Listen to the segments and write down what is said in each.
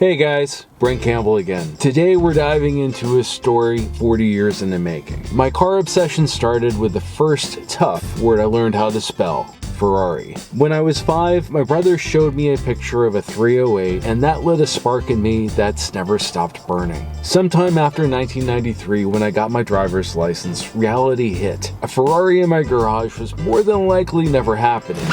Hey guys, Brent Campbell again. Today we're diving into a story 40 years in the making. My car obsession started with the first tough word I learned how to spell: Ferrari. When I was 5, my brother showed me a picture of a 308 and that lit a spark in me that's never stopped burning. Sometime after 1993, when I got my driver's license, reality hit. A Ferrari in my garage was more than likely never happening.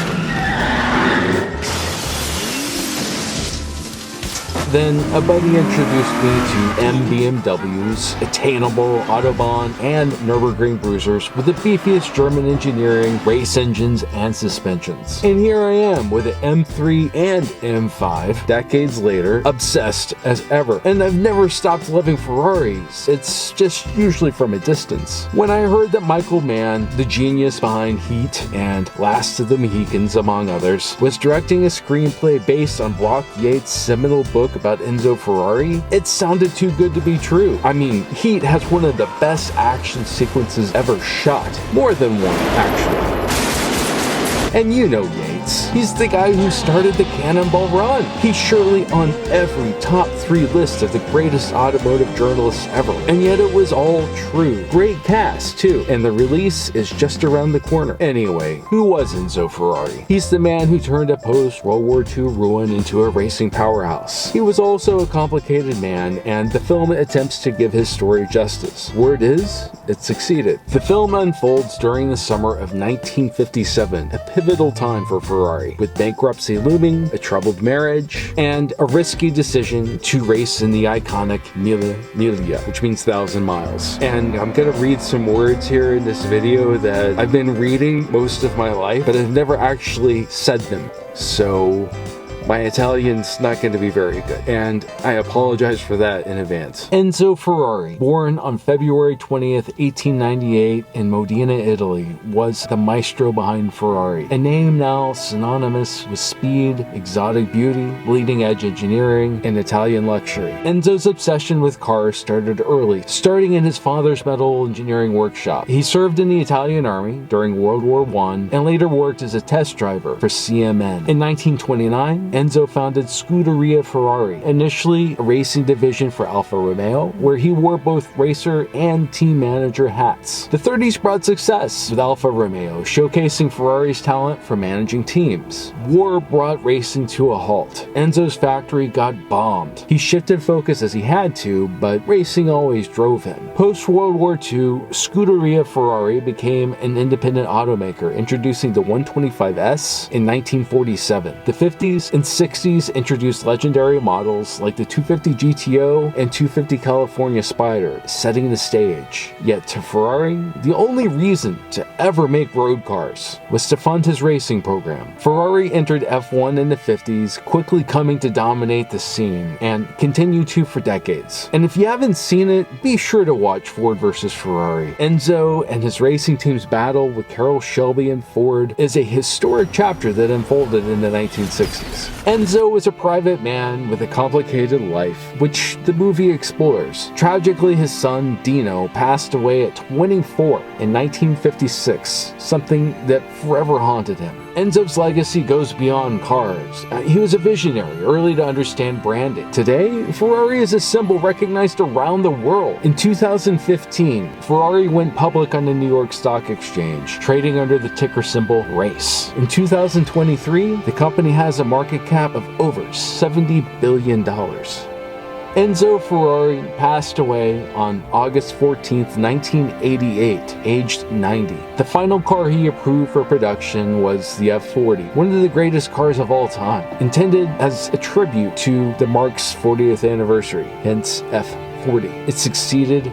Then a buddy introduced me to M BMWs, attainable Autobahn, and Nürburgring bruisers with the beefiest German engineering, race engines, and suspensions. And here I am with an M3 and M5, decades later, obsessed as ever. And I've never stopped loving Ferraris, it's just usually from a distance. When I heard that Michael Mann, the genius behind Heat and Last of the Mohicans among others, was directing a screenplay based on Brock Yates' seminal book about Enzo Ferrari, it sounded too good to be true. I mean, Heat has one of the best action sequences ever shot. More than one, actually. And you know Yates. He's the guy who started the Cannonball Run. He's surely on every top 3 list of the greatest automotive journalists ever. And yet it was all true. Great cast, too. And the release is just around the corner. Anyway, who was Enzo Ferrari? He's the man who turned a post-World War II ruin into a racing powerhouse. He was also a complicated man, and the film attempts to give his story justice. Word is, it succeeded. The film unfolds during the summer of 1957, a pivotal time for Ferrari, with bankruptcy looming, a troubled marriage, and a risky decision to race in the iconic Miglia, which means 1,000 miles. And I'm gonna read some words here in this video that I've been reading most of my life, but I've never actually said them. So my Italian's not going to be very good, and I apologize for that in advance. Enzo Ferrari, born on February 20th, 1898 in Modena, Italy, was the maestro behind Ferrari, a name now synonymous with speed, exotic beauty, bleeding-edge engineering, and Italian luxury. Enzo's obsession with cars started early, starting in his father's metal engineering workshop. He served in the Italian army during World War I and later worked as a test driver for CMN. In 1929, Enzo founded Scuderia Ferrari, initially a racing division for Alfa Romeo, where he wore both racer and team manager hats. The 30s brought success with Alfa Romeo, showcasing Ferrari's talent for managing teams. War brought racing to a halt. Enzo's factory got bombed. He shifted focus as he had to, but racing always drove him. Post-World War II, Scuderia Ferrari became an independent automaker, introducing the 125S in 1947. The 50s and 60s introduced legendary models like the 250 GTO and 250 California Spider, setting the stage. Yet to Ferrari, the only reason to ever make road cars was to fund his racing program. Ferrari entered F1 in the 50s, quickly coming to dominate the scene, and continue to for decades. And if you haven't seen it, be sure to watch Ford vs. Ferrari. Enzo and his racing team's battle with Carroll Shelby and Ford is a historic chapter that unfolded in the 1960s. Enzo was a private man with a complicated life, which the movie explores. Tragically, his son, Dino, passed away at 24 in 1956, something that forever haunted him. Enzo's legacy goes beyond cars. He was a visionary, early to understand branding. Today, Ferrari is a symbol recognized around the world. In 2015, Ferrari went public on the New York Stock Exchange, trading under the ticker symbol RACE. In 2023, the company has a market cap of over $70 billion. Enzo Ferrari passed away on August 14, 1988, aged 90. The final car he approved for production was the F40, one of the greatest cars of all time, intended as a tribute to the marque's 40th anniversary, hence F40. It succeeded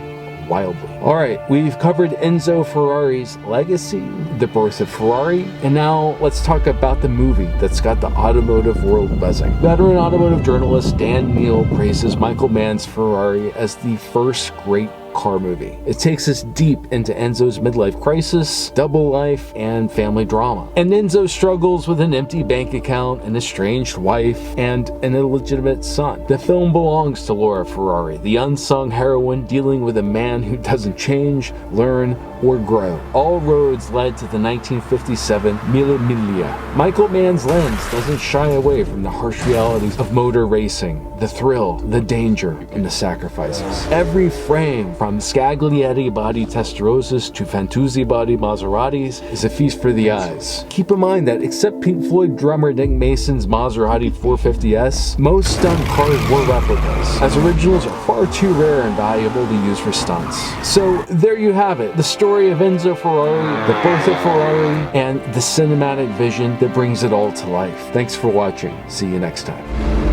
wildly. Alright, we've covered Enzo Ferrari's legacy, the birth of Ferrari, and now let's talk about the movie that's got the automotive world buzzing. Veteran automotive journalist Dan Neal praises Michael Mann's Ferrari as the first great car movie. It takes us deep into Enzo's midlife crisis, double life, and family drama. And Enzo struggles with an empty bank account, an estranged wife, and an illegitimate son. The film belongs to Laura Ferrari, the unsung heroine dealing with a man who doesn't change, learn, or grow. All roads led to the 1957 Mille Miglia. Michael Mann's lens doesn't shy away from the harsh realities of motor racing, the thrill, the danger, and the sacrifices. Every frame, from Scaglietti body Testarosas to Fantuzzi body Maseratis, is a feast for the eyes. Keep in mind that except Pink Floyd drummer Nick Mason's Maserati 450S, most stunt cars were replicas, as originals are far too rare and valuable to use for stunts. So there you have it, the story of Enzo Ferrari, the birth of Ferrari, and the cinematic vision that brings it all to life. Thanks for watching. See you next time.